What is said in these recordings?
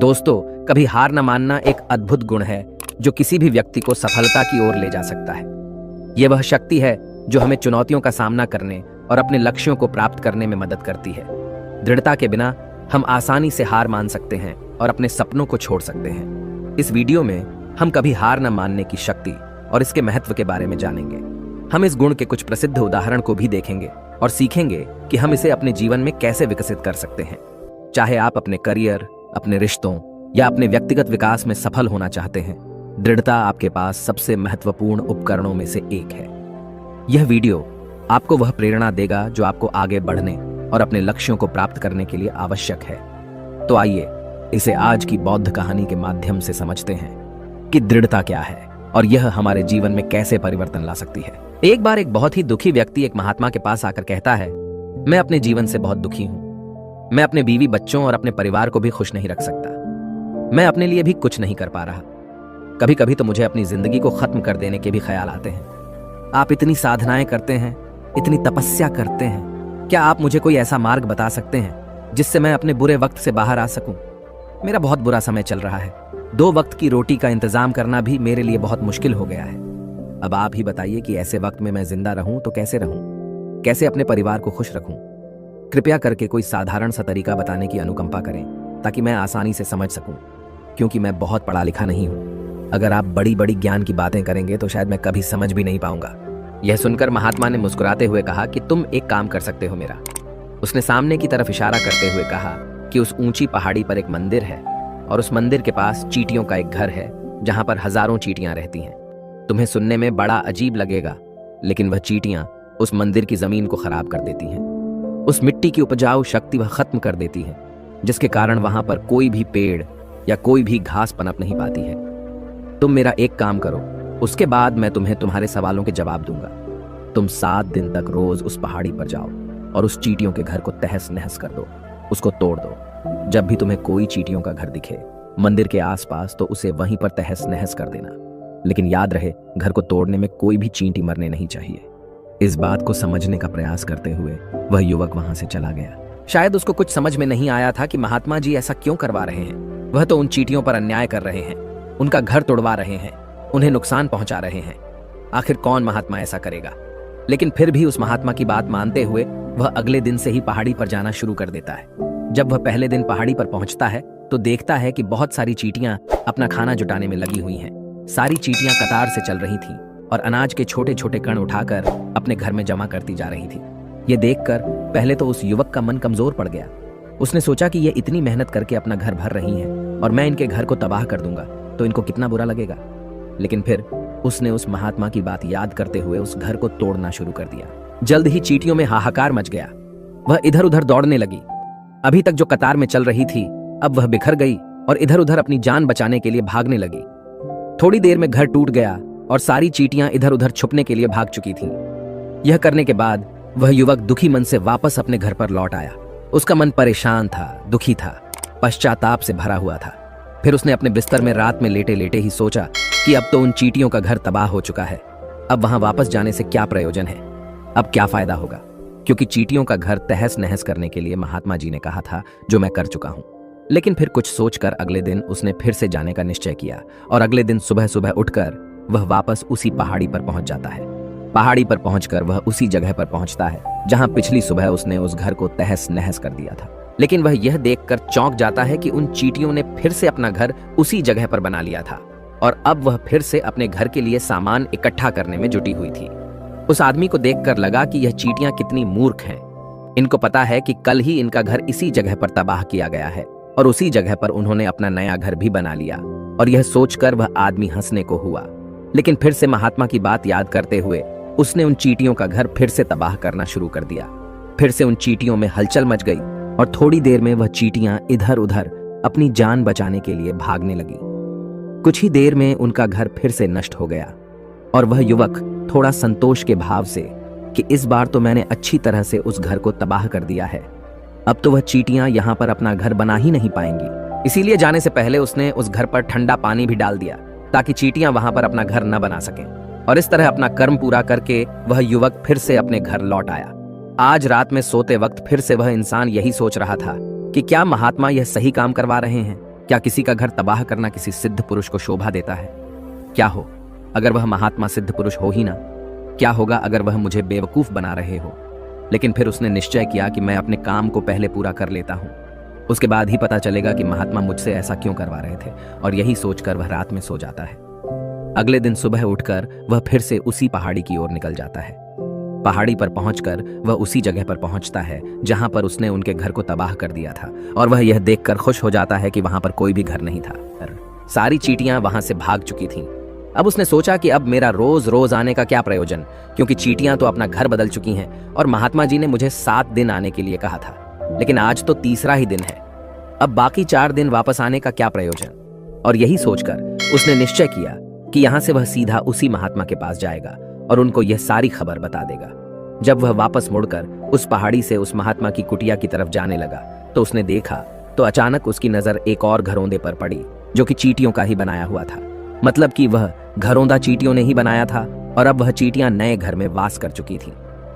दोस्तों, कभी हार न मानना एक अद्भुत गुण है जो किसी भी व्यक्ति को सफलता की ओर ले जा सकता है। यह वह शक्ति है जो हमें चुनौतियों का सामना करने और अपने लक्ष्यों को प्राप्त करने में मदद करती है। दृढ़ता के बिना हम आसानी से हार मान सकते हैं और अपने सपनों को छोड़ सकते हैं। इस वीडियो में हम कभी हार न मानने की शक्ति और इसके महत्व के बारे में जानेंगे। हम इस गुण के कुछ प्रसिद्ध उदाहरण को भी देखेंगे और सीखेंगे कि हम इसे अपने जीवन में कैसे विकसित कर सकते हैं। चाहे आप अपने करियर, अपने रिश्तों या अपने व्यक्तिगत विकास में सफल होना चाहते हैं, दृढ़ता आपके पास सबसे महत्वपूर्ण उपकरणों में से एक है। यह वीडियो आपको वह प्रेरणा देगा जो आपको आगे बढ़ने और अपने लक्ष्यों को प्राप्त करने के लिए आवश्यक है। तो आइए इसे आज की बौद्ध कहानी के माध्यम से समझते हैं कि दृढ़ता क्या है और यह हमारे जीवन में कैसे परिवर्तन ला सकती है। एक बार एक बहुत ही दुखी व्यक्ति एक महात्मा के पास आकर कहता है, मैं अपने जीवन से बहुत दुखी हूं। मैं अपने बीवी बच्चों और अपने परिवार को भी खुश नहीं रख सकता। मैं अपने लिए भी कुछ नहीं कर पा रहा। कभी कभी तो मुझे अपनी जिंदगी को खत्म कर देने के भी ख्याल आते हैं। आप इतनी साधनाएं करते हैं, इतनी तपस्या करते हैं, क्या आप मुझे कोई ऐसा मार्ग बता सकते हैं जिससे मैं अपने बुरे वक्त से बाहर आ सकूं? मेरा बहुत बुरा समय चल रहा है। 2 वक्त की रोटी का इंतजाम करना भी मेरे लिए बहुत मुश्किल हो गया है। अब आप ही बताइए कि ऐसे वक्त में मैं जिंदा रहूं तो कैसे रहूं, कैसे अपने परिवार को खुश रखूं? कृपया करके कोई साधारण सा तरीका बताने की अनुकंपा करें ताकि मैं आसानी से समझ सकूं, क्योंकि मैं बहुत पढ़ा लिखा नहीं हूं। अगर आप बड़ी बड़ी ज्ञान की बातें करेंगे तो शायद मैं कभी समझ भी नहीं पाऊंगा। यह सुनकर महात्मा ने मुस्कुराते हुए कहा कि तुम एक काम कर सकते हो मेरा। उसने सामने की तरफ इशारा करते हुए कहा कि उस ऊंची पहाड़ी पर एक मंदिर है और उस मंदिर के पास चींटियों का एक घर है जहां पर हजारों चींटियां रहती हैं। तुम्हें सुनने में बड़ा अजीब लगेगा, लेकिन वह चींटियां उस मंदिर की जमीन को खराब कर देती हैं। उस मिट्टी की उपजाऊ शक्ति वह खत्म कर देती है, जिसके कारण वहां पर कोई भी पेड़ या कोई भी घास पनप नहीं पाती है। तुम मेरा एक काम करो, उसके बाद मैं तुम्हें तुम्हारे सवालों के जवाब दूंगा। तुम 7 दिन तक रोज उस पहाड़ी पर जाओ और उस चींटियों के घर को तहस नहस कर दो, उसको तोड़ दो। जब भी तुम्हें कोई चींटियों का घर दिखे मंदिर के आसपास तो उसे वहीं पर तहस नहस कर देना, लेकिन याद रहे घर को तोड़ने में कोई भी चींटी मरने नहीं चाहिए। इस बात को समझने का प्रयास करते हुए वह युवक वहां से चला गया। शायद उसको कुछ समझ में नहीं आया था कि महात्मा जी ऐसा क्यों करवा रहे हैं। वह तो उन चींटियों पर अन्याय कर रहे हैं, उनका घर तोड़वा रहे हैं, उन्हें नुकसान पहुंचा रहे हैं। आखिर कौन महात्मा ऐसा करेगा? लेकिन फिर भी उस महात्मा की बात मानते हुए वह अगले दिन से ही पहाड़ी पर जाना शुरू कर देता है। जब वह पहले दिन पहाड़ी पर पहुंचता है तो देखता है कि बहुत सारी चींटियां अपना खाना जुटाने में लगी हुई हैं। सारी चींटियां कतार से चल रही थीं और अनाज के छोटे छोटे कण उठाकर अपने घर में जमा करती जा रही थी। ये देखकर पहले तो उस युवक का मन कमजोर पड़ गया। उसने सोचा कि ये इतनी मेहनत करके अपना घर भर रही हैं और मैं इनके घर को तबाह कर दूंगा तो इनको कितना बुरा लगेगा। लेकिन फिर उसने उस महात्मा की बात याद करते हुए उस घर को तोड़ना शुरू कर दिया। जल्द ही चींटियों में हाहाकार मच गया। वह इधर उधर दौड़ने लगी। अभी तक जो कतार में चल रही थी अब वह बिखर गई और इधर उधर अपनी जान बचाने के लिए भागने लगी। थोड़ी देर में घर टूट गया और सारी चींटियां इधर उधर छुपने के लिए भाग चुकी थीं। यह करने के बाद वह युवक दुखी मन से वापस अपने घर पर लौट आया। उसका मन परेशान था, दुखी था, पश्चाताप से भरा हुआ था। फिर उसने अपने बिस्तर में रात में लेटे लेटे ही सोचा कि अब तो उन चींटियों का घर तबाह हो चुका है। अब वहां वापस जाने से क्या प्रयोजन है? अब क्या फायदा होगा? क्योंकि चींटियों का घर तहस नहस करने के लिए महात्मा जी ने कहा था, जो मैं कर चुका हूं। लेकिन फिर कुछ सोचकर अगले दिन उसने फिर से जाने का निश्चय किया और अगले दिन सुबह सुबह उठकर वह वापस उसी पहाड़ी पर पहुंच जाता है। पहाड़ी पर पहुंचकर वह उसी जगह पर पहुंचता है जहां पिछली सुबह उसने उस घर को तहस नहस कर दिया था। लेकिन वह यह देखकर चौंक जाता है कि उन चींटियों ने फिर से अपना घर उसी जगह पर बना लिया था और अब वह फिर से अपने घर के लिए सामान इकट्ठा करने में जुटी हुई थी। उस आदमी को देखकर लगा कि यह चींटियां कितनी मूर्ख हैं। इनको पता है कि कल ही इनका घर इसी जगह पर तबाह किया गया है और उसी जगह पर उन्होंने अपना नया घर भी बना लिया। और यह सोचकर वह आदमी हंसने को हुआ। लेकिन फिर से महात्मा की बात याद करते हुए उसने उन चींटियों का घर फिर से तबाह करना शुरू कर दिया। फिर से उन चींटियों में हलचल मच गई और थोड़ी देर में वह चींटियां इधर उधर अपनी जान बचाने के लिए भागने लगी। कुछ ही देर में उनका घर फिर से नष्ट हो गया और वह युवक थोड़ा संतोष के भाव से कि इस बार तो मैंने अच्छी तरह से उस घर को तबाह कर दिया है, अब तो वह चींटियां यहां पर अपना घर बना ही नहीं पाएंगी। इसीलिए जाने से पहले उसने उस घर पर ठंडा पानी भी डाल दिया ताकि चींटियां वहां पर अपना घर न बना सकें। और इस तरह अपना कर्म पूरा करके वह युवक फिर से अपने घर लौट आया। आज रात में सोते वक्त फिर से वह इंसान यही सोच रहा था कि क्या महात्मा यह सही काम करवा रहे हैं? क्या किसी का घर तबाह करना किसी सिद्ध पुरुष को शोभा देता है? क्या हो अगर वह महात्मा सिद्ध पुरुष हो ही ना? क्या होगा अगर वह मुझे बेवकूफ बना रहे हो? लेकिन फिर उसने निश्चय किया कि मैं अपने काम को पहले पूरा कर लेता हूं, उसके बाद ही पता चलेगा कि महात्मा मुझसे ऐसा क्यों करवा रहे थे। और यही सोचकर वह रात में सो जाता है। अगले दिन सुबह उठकर वह फिर से उसी पहाड़ी की ओर निकल जाता है। पहाड़ी पर पहुंचकर वह उसी जगह पर पहुंचता है जहां पर उसने उनके घर को तबाह कर दिया था, और वह यह देखकर खुश हो जाता है कि वहां पर कोई भी घर नहीं था। सारी चींटियां वहां से भाग चुकी थीं। अब उसने सोचा कि अब मेरा रोज रोज आने का क्या प्रयोजन, क्योंकि चींटियां तो अपना घर बदल चुकी हैं और महात्मा जी ने मुझे 7 दिन आने के लिए कहा था, लेकिन आज तो तीसरा ही दिन है। अब बाकी 4 दिन वापस आने का क्या प्रयोजन? और यही सोचकर उसने निश्चय किया कि यहां से वह सीधा उसी महात्मा के पास जाएगा और उनको यह सारी खबर बता देगा। जब वह वापस मुड़कर उस पहाड़ी से उस महात्मा की कुटिया की तरफ जाने लगा तो उसने देखा तो अचानक उसकी नजर एक और घरौंदे पर पड़ी जो कि चींटियों का ही बनाया हुआ था। मतलब कि वह घरौंदा चींटियों ने ही बनाया था और अब वह चींटियां नए घर में वास कर चुकी थीं।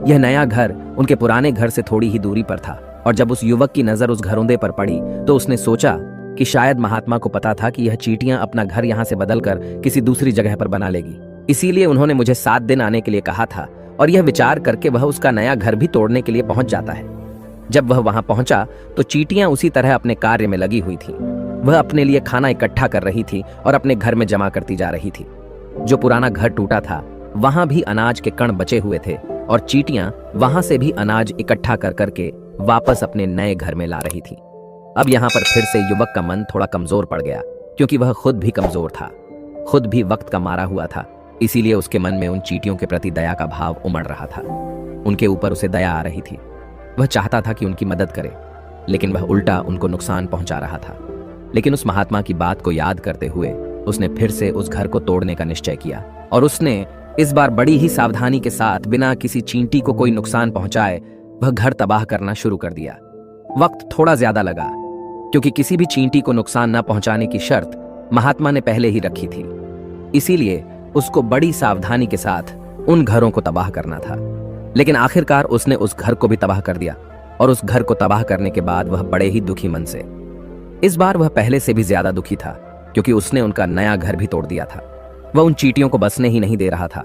यह नया घर उनके पुराने घर से थोड़ी ही दूरी पर था, और जब उस युवक की नजर उस घरौंदे पर पड़ी तो उसने सोचा कि शायद महात्मा को पता था कि यह चींटियां अपना घर यहां से बदलकर किसी दूसरी जगह पर बना लेगी, इसीलिए उन्होंने मुझे 7 दिन आने के लिए कहा था। और यह विचार करके वह उसका नया घर भी तोड़ने के लिए पहुंच जाता है। जब वह वहां पहुंचा तो चींटियां उसी तरह अपने कार्य में लगी हुई थीं। वह अपने लिए खाना इकट्ठा कर रही थी और अपने घर में जमा करती जा रही थी। जो पुराना घर टूटा था वहां भी अनाज के कण बचे हुए थे और चींटियां वहां से भी अनाज इकट्ठा कर करके वापस अपने नए घर में ला रही थी। अब यहाँ पर फिर से युवक का मन थोड़ा कमजोर पड़ गया, क्योंकि वह खुद भी कमजोर था, खुद भी वक्त का मारा हुआ था। इसीलिए उसके मन में उन चींटियों के प्रति दया का भाव उमड़ रहा था। उनके ऊपर उसे दया आ रही थी। वह चाहता था कि उनकी मदद करे, लेकिन वह उल्टा उनको नुकसान पहुंचा रहा था। लेकिन उस महात्मा की बात को याद करते हुए उसने फिर से उस घर को तोड़ने का निश्चय किया, और उसने इस बार बड़ी ही सावधानी के साथ बिना किसी चींटी को कोई नुकसान पहुंचाए वह घर तबाह करना शुरू कर दिया। वक्त थोड़ा ज्यादा लगा, क्योंकि किसी भी चींटी को नुकसान न पहुंचाने की शर्त महात्मा ने पहले ही रखी थी। इसीलिए उसको बड़ी सावधानी के साथ उन घरों को तबाह करना था। लेकिन आखिरकार उसने उस घर को भी तबाह कर दिया, और उस घर को तबाह करने के बाद वह बड़े ही दुखी मन से, इस बार वह पहले से भी ज्यादा दुखी था, क्योंकि उसने उनका नया घर भी तोड़ दिया था। वह उन चींटियों को बसने ही नहीं दे रहा था,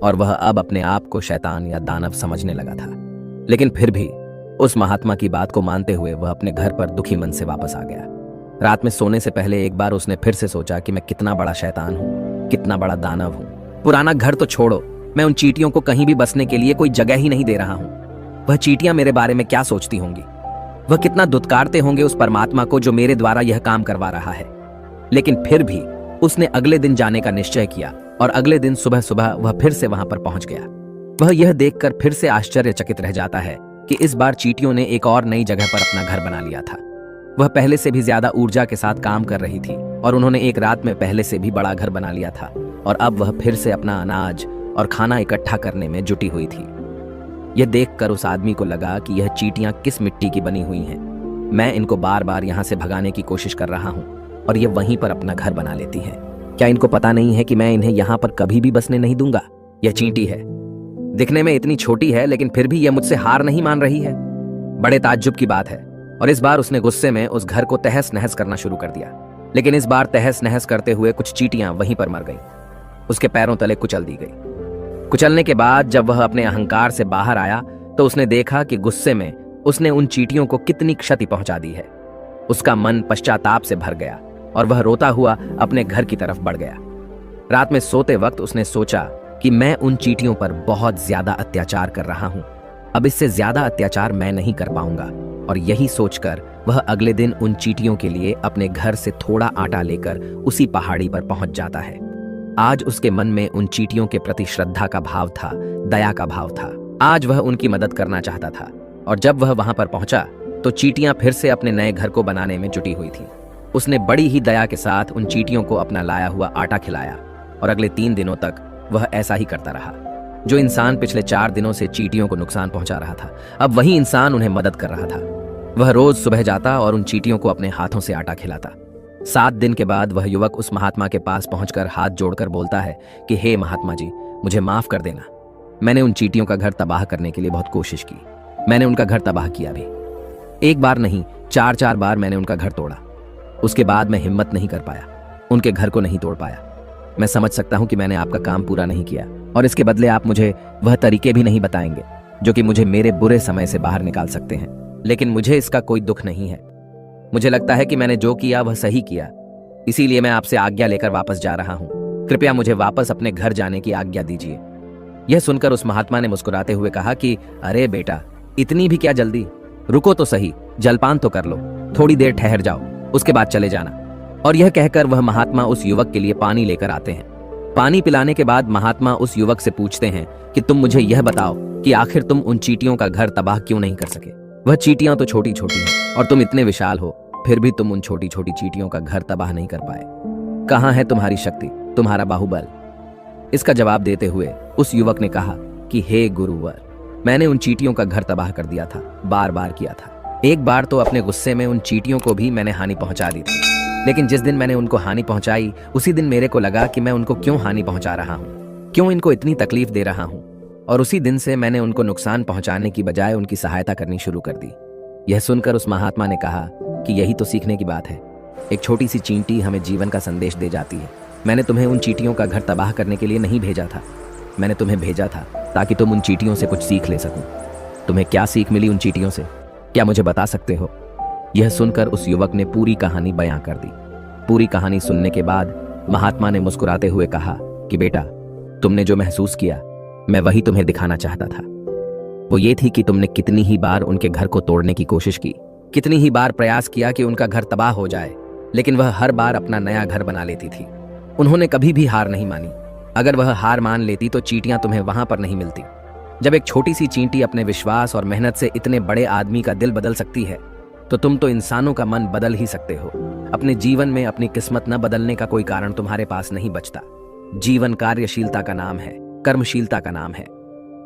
और वह अब अपने आप को शैतान या दानव समझने लगा था। लेकिन फिर भी उस महात्मा की बात को मानते हुए वह अपने घर पर दुखी मन से वापस आ गया। रात में सोने से पहले एक बार उसने फिर से सोचा कि मैं कितना बड़ा शैतान हूं, कितना बड़ा दानव हूं। पुराना घर तो छोड़ो, मैं उन चींटियों को कहीं भी बसने के लिए कोई जगह ही नहीं दे रहा हूं। वह चींटियां मेरे बारे में क्या सोचती होंगी? वह कितना दुत्कारते होंगे उस परमात्मा को जो मेरे द्वारा यह काम करवा रहा है। लेकिन फिर भी उसने अगले दिन जाने का निश्चय किया, और अगले दिन सुबह सुबह वह फिर से वहां पर पहुंच गया। वह यह देखकर फिर से आश्चर्यचकित रह जाता है कि इस बार चींटियों ने एक और नई जगह पर अपना घर बना लिया था। वह पहले से भी ज्यादा ऊर्जा के साथ काम कर रही थी, और उन्होंने एक रात में पहले से भी बड़ा घर बना लिया था, और अब वह फिर से अपना अनाज और खाना इकट्ठा करने में जुटी हुई थी। यह देखकर उस आदमी को लगा कि यह चींटियां किस मिट्टी की बनी हुई हैं। मैं इनको बार बार यहां से भगाने की कोशिश कर रहा हूं, और ये वहीं पर अपना घर बना लेती हैं। क्या इनको पता नहीं है कि मैं इन्हें यहां पर कभी भी बसने नहीं दूंगा? यह चींटी है, दिखने में इतनी छोटी है, लेकिन फिर भी यह मुझसे हार नहीं मान रही है। बड़े ताज्जुब की बात है। और इस बार उसने गुस्से में उस घर को तहस नहस करना शुरू कर दिया। लेकिन इस बार तहस नहस करते हुए कुछ चींटियां वहीं पर मर गईं। उसके पैरों तले कुचल दी गई। कुचलने के बाद जब वह अपने अहंकार से बाहर आया तो उसने देखा कि गुस्से में उसने उन चींटियों को कितनी क्षति पहुंचा दी है। उसका मन पश्चाताप से भर गया और वह रोता हुआ अपने घर की तरफ बढ़ गया। रात में सोते वक्त उसने सोचा कि मैं उन चींटियों पर बहुत ज्यादा अत्याचार कर रहा हूं, अब इससे ज्यादा अत्याचार मैं नहीं कर पाऊंगा। और यही सोचकर वह अगले दिन उन चींटियों के लिए अपने घर से थोड़ा आटा लेकर उसी पहाड़ी पर पहुंच जाता है। आज उसके मन में उन चींटियों के प्रति श्रद्धा का भाव था, दया का भाव था। आज वह उनकी मदद करना चाहता था। और जब वह वहां पर पहुंचा तो चींटियां फिर से अपने नए घर को बनाने में जुटी हुई थी। उसने बड़ी ही दया के साथ उन चींटियों को अपना लाया हुआ आटा खिलाया, और अगले 3 दिनों तक वह ऐसा ही करता रहा। जो इंसान पिछले 4 दिनों से चींटियों को नुकसान पहुंचा रहा था, अब वही इंसान उन्हें मदद कर रहा था। वह रोज सुबह जाता और उन चींटियों को अपने हाथों से आटा खिलाता। 7 दिन के बाद वह युवक उस महात्मा के पास पहुंचकर हाथ जोड़कर बोलता है कि हे महात्मा जी, मुझे माफ कर देना। मैंने उन चींटियों का घर तबाह करने के लिए बहुत कोशिश की। मैंने उनका घर तबाह किया भी। एक बार नहीं, 4-4 बार मैंने उनका घर तोड़ा। उसके बाद मैं हिम्मत नहीं कर पाया, उनके घर को नहीं तोड़ पाया। मैं समझ सकता हूं कि मैंने आपका काम पूरा नहीं किया और इसके बदले आप मुझे वह तरीके भी नहीं बताएंगे जो कि मुझे मेरे बुरे समय से बाहर निकाल सकते हैं। लेकिन मुझे इसका कोई दुख नहीं है। मुझे लगता है कि मैंने जो किया वह सही किया, इसीलिए मैं आपसे आज्ञा लेकर वापस जा रहा हूं। कृपया मुझे वापस अपने घर जाने की आज्ञा दीजिए। यह सुनकर उस महात्मा ने मुस्कुराते हुए कहा कि अरे बेटा, इतनी भी क्या जल्दी, रुको तो सही, जलपान तो कर लो, थोड़ी देर ठहर जाओ, उसके बाद चले जाना। और यह कहकर वह महात्मा उस युवक के लिए पानी लेकर आते हैं। पानी पिलाने के बाद महात्मा उस युवक से पूछते हैं कि तुम मुझे यह बताओ कि आखिर तुम उन चींटियों का घर तबाह क्यों नहीं कर सके। वह चींटियां तो छोटी छोटी हैं और तुम इतने विशाल हो, फिर भी तुम उन छोटी छोटी चींटियों का घर तबाह नहीं कर पाए। कहां है तुम्हारी शक्ति, तुम्हारा बाहुबल? इसका जवाब देते हुए उस युवक ने कहा कि हे गुरुवर, मैंने उन चींटियों का घर तबाह कर दिया था, बार बार किया था। एक बार तो अपने गुस्से में उन चींटियों को भी मैंने हानि पहुंचा दी थी, लेकिन जिस दिन मैंने उनको हानि पहुंचाई उसी दिन मेरे को लगा कि मैं उनको क्यों हानि पहुंचा रहा हूं, क्यों इनको इतनी तकलीफ दे रहा हूं, और उसी दिन से मैंने उनको नुकसान पहुंचाने की बजाय उनकी सहायता करनी शुरू कर दी। यह सुनकर उस महात्मा ने कहा कि यही तो सीखने की बात है। एक छोटी सी चींटी हमें जीवन का संदेश दे जाती है। मैंने तुम्हें उन चींटियों का घर तबाह करने के लिए नहीं भेजा था, मैंने तुम्हें भेजा था ताकि तुम उन चींटियों से कुछ सीख ले सको। तुम्हें क्या सीख मिली उन चींटियों से, क्या मुझे बता सकते हो? यह सुनकर उस युवक ने पूरी कहानी बयां कर दी। पूरी कहानी सुनने के बाद महात्मा ने मुस्कुराते हुए कहा कि बेटा, तुमने जो महसूस किया मैं वही तुम्हें दिखाना चाहता था। वो ये थी कि तुमने कितनी ही बार उनके घर को तोड़ने की कोशिश की, कितनी ही बार प्रयास किया कि उनका घर तबाह हो जाए, लेकिन वह हर बार अपना नया घर बना लेती थी। उन्होंने कभी भी हार नहीं मानी। अगर वह हार मान लेती तो चींटियां तुम्हें वहां पर नहीं मिलती। जब एक छोटी सी चींटी अपने विश्वास और मेहनत से इतने बड़े आदमी का दिल बदल सकती है, तो तुम तो इंसानों का मन बदल ही सकते हो। अपने जीवन में अपनी किस्मत न बदलने का कोई कारण तुम्हारे पास नहीं बचता। जीवन कार्यशीलता का नाम है, कर्मशीलता का नाम है।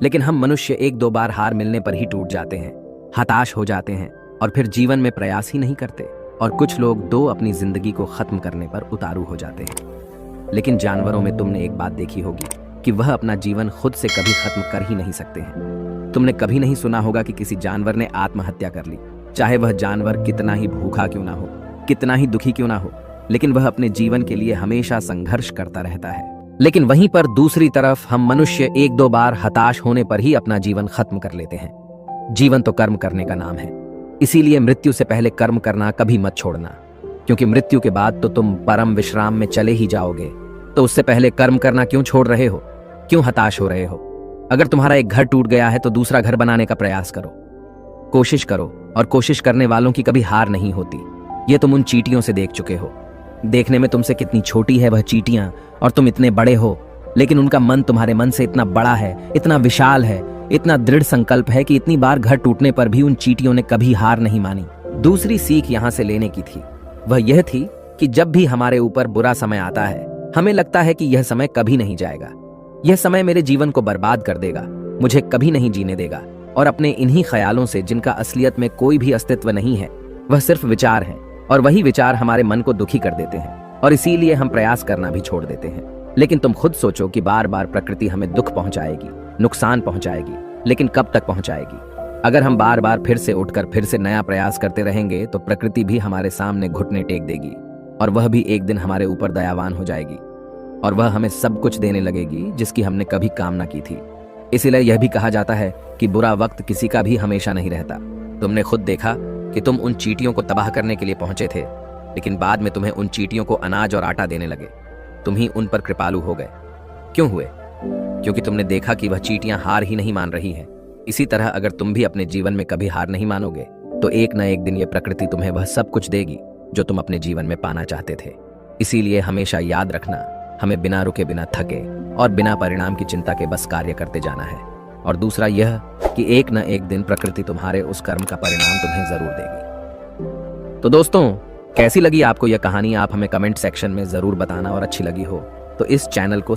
लेकिन हम मनुष्य एक दो बार हार मिलने पर ही टूट जाते हैं, हताश हो जाते हैं और फिर जीवन में प्रयास ही नहीं करते। और कुछ लोग दो अपनी जिंदगी को खत्म करने पर उतारू हो जाते हैं। लेकिन जानवरों में तुमने एक बात देखी होगी कि वह अपना जीवन खुद से कभी खत्म कर ही नहीं सकते हैं। तुमने कभी नहीं सुना होगा कि किसी जानवर ने आत्महत्या कर ली, चाहे वह जानवर कितना ही भूखा क्यों ना हो, कितना ही दुखी क्यों ना हो, लेकिन वह अपने जीवन के लिए हमेशा संघर्ष करता रहता है। लेकिन वहीं पर दूसरी तरफ हम मनुष्य एक दो बार हताश होने पर ही अपना जीवन खत्म कर लेते हैं। जीवन तो कर्म करने का नाम है, इसीलिए मृत्यु से पहले कर्म करना कभी मत छोड़ना, क्योंकि मृत्यु के बाद तो तुम परम विश्राम में चले ही जाओगे। तो उससे पहले कर्म करना क्यों छोड़ रहे हो, क्यों हताश हो रहे हो? अगर तुम्हारा एक घर टूट गया है तो दूसरा घर बनाने का प्रयास करो, कोशिश करो, और कोशिश करने वालों की कभी हार नहीं होती। ये तुम उन चींटियों से देख चुके हो। देखने में तुमसे कितनी छोटी है वह चींटियां और तुम इतने बड़े हो, लेकिन उनका मन तुम्हारे मन से इतना बड़ा है, इतना विशाल है, इतना दृढ़ संकल्प है कि इतनी बार घर टूटने पर भी उन चींटियों ने कभी हार नहीं मानी। दूसरी सीख यहां से लेने की थी, वह यह थी कि जब भी हमारे ऊपर बुरा समय आता है, हमें लगता है कि यह समय कभी नहीं जाएगा, यह समय मेरे जीवन को बर्बाद कर देगा, मुझे कभी नहीं जीने देगा। और अपने इन्हीं ख्यालों से, जिनका असलियत में कोई भी अस्तित्व नहीं है, वह सिर्फ विचार हैं, और वही विचार हमारे मन को दुखी कर देते हैं और इसीलिए हम प्रयास करना भी छोड़ देते हैं। लेकिन तुम खुद सोचो कि बार बार प्रकृति हमें दुख पहुंचाएगी, नुकसान पहुंचाएगी, लेकिन कब तक पहुंचाएगी? अगर हम बार बार फिर से उठकर फिर से नया प्रयास करते रहेंगे तो प्रकृति भी हमारे सामने घुटने टेक देगी और वह भी एक दिन हमारे ऊपर दयावान हो जाएगी और वह हमें सब कुछ देने लगेगी जिसकी हमने कभी कामना की थी। इसीलिए यह भी कहा जाता है कि बुरा वक्त किसी का भी हमेशा नहीं रहता। तुमने खुद देखा कि तुम उन चींटियों को तबाह करने के लिए पहुंचे थे, लेकिन बाद में तुम्हें उन चींटियों को अनाज और आटा देने लगे। तुम ही उन पर कृपालु हो गए। क्यों हुए? क्योंकि तुमने देखा कि वह चींटियां हार ही नहीं मान रही हैं। इसी तरह अगर तुम भी अपने जीवन में कभी हार नहीं मानोगे तो एक न एक दिन ये प्रकृति तुम्हें वह सब कुछ देगी जो तुम अपने जीवन में पाना चाहते थे। इसीलिए हमेशा याद रखना, हमें बिना रुके, बिना थके और बिना परिणाम की चिंता के बस कार्य करते जाना है। और दूसरा यह कि एक न एक दिन प्रकृति तुम्हारे उस कर्म का परिणाम तुम्हें जरूर देगी। तो दोस्तों, कैसी लगी आपको यह कहानी? आप हमें कमेंट सेक्शन में जरूर बताना, और अच्छी लगी हो तो इस चैनल को